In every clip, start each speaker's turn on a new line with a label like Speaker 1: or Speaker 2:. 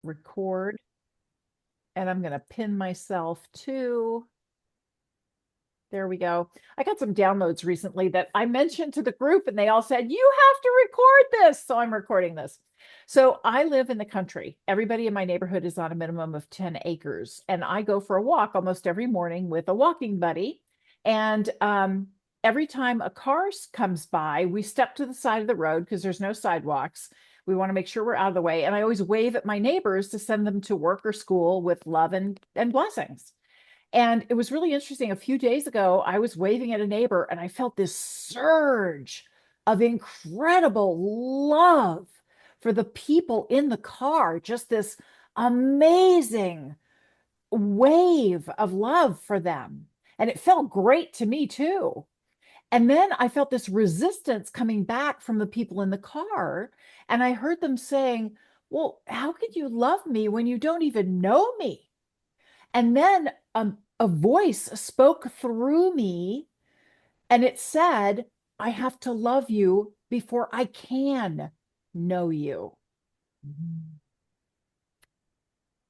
Speaker 1: record, and I'm going to pin myself to. There we go. I got some downloads recently that I mentioned to the group, and they all said, you have to record this. So I'm recording this. So I live in the country. Everybody in my neighborhood is on a minimum of 10 acres. And I go for a walk almost every morning with a walking buddy. And every time a car comes by, we step to the side of the road because there's no sidewalks. We want to make sure we're out of the way. And I always wave at my neighbors to send them to work or school with love and blessings. And it was really interesting. A few days ago, I was waving at a neighbor and I felt this surge of incredible love for the people in the car, just this amazing wave of love for them. And it felt great to me too. And then I felt this resistance coming back from the people in the car. And I heard them saying, well, how could you love me when you don't even know me? And then a voice spoke through me and it said, I have to love you before I can know you.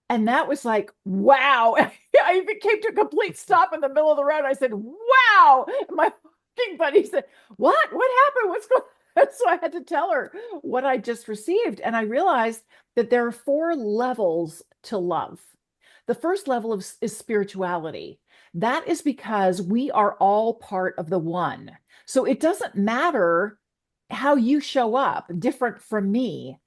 Speaker 1: And that was like, wow. I even came to a complete stop in the middle of the road. I said, wow. And my fucking buddy said, what? What happened? What's going on? So I had to tell her what I just received. And I realized that there are 4 levels to love. The first level is spirituality. That is because we are all part of the one. So it doesn't matter how you show up, different from me.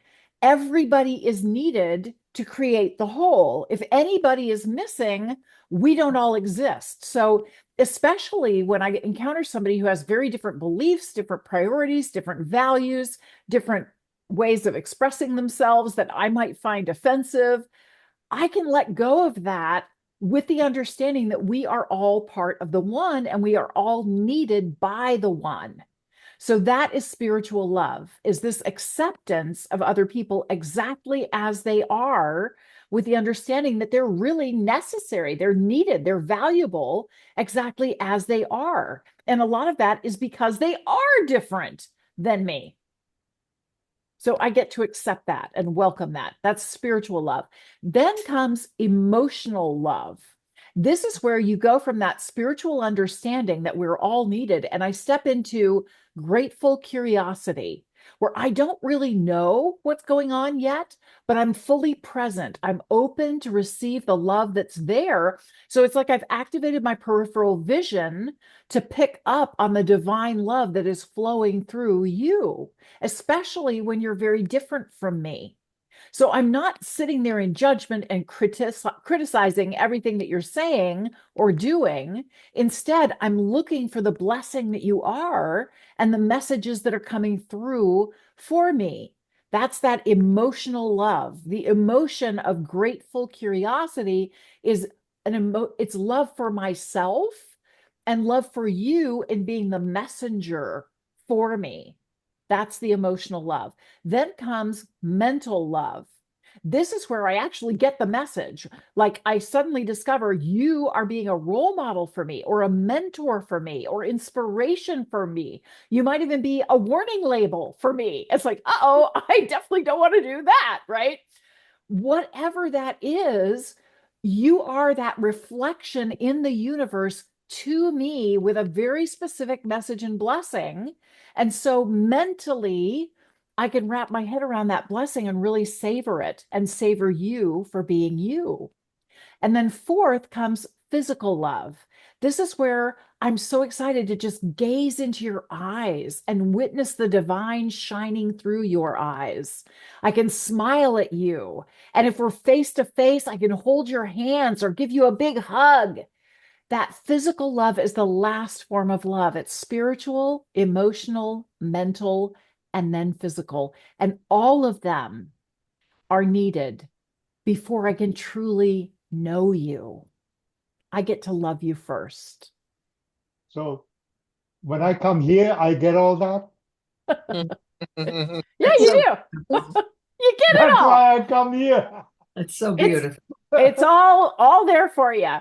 Speaker 1: Everybody is needed to create the whole. If anybody is missing, we don't all exist. So, especially when I encounter somebody who has very different beliefs, different priorities, different values, different ways of expressing themselves that I might find offensive, I can let go of that with the understanding that we are all part of the one and we are all needed by the one. So that is spiritual love, is this acceptance of other people exactly as they are, with the understanding that they're really necessary, they're needed, they're valuable exactly as they are. And a lot of that is because they are different than me. So I get to accept that and welcome that. That's spiritual love. Then comes emotional love. This is where you go from that spiritual understanding that we're all needed. And I step into grateful curiosity, where I don't really know what's going on yet, but I'm fully present. I'm open to receive the love that's there. So it's like I've activated my peripheral vision to pick up on the divine love that is flowing through you, especially when you're very different from me. So I'm not sitting there in judgment and criticizing everything that you're saying or doing. Instead, I'm looking for the blessing that you are and the messages that are coming through for me. That's that emotional love. The emotion of grateful curiosity is it's love for myself and love for you in being the messenger for me. That's the emotional love. Then comes mental love. This is where I actually get the message. Like I suddenly discover you are being a role model for me, or a mentor for me, or inspiration for me. You might even be a warning label for me. It's like, uh-oh, I definitely don't want to do that, right? Whatever that is, you are that reflection in the universe to me with a very specific message and blessing. And so mentally, I can wrap my head around that blessing and really savor it and savor you for being you. And then fourth comes physical love. This is where I'm so excited to just gaze into your eyes and witness the divine shining through your eyes. I can smile at you. And if we're face to face, I can hold your hands or give you a big hug. That physical love is the last form of love. It's spiritual, emotional, mental, and then physical. And all of them are needed before I can truly know you. I get to love you first.
Speaker 2: So when I come here, I get all that.
Speaker 1: Yeah, you
Speaker 3: So,
Speaker 1: do. You get it
Speaker 2: That's
Speaker 1: all.
Speaker 2: why I come here.
Speaker 3: it's so
Speaker 1: It's
Speaker 3: beautiful.
Speaker 1: it's all there for you.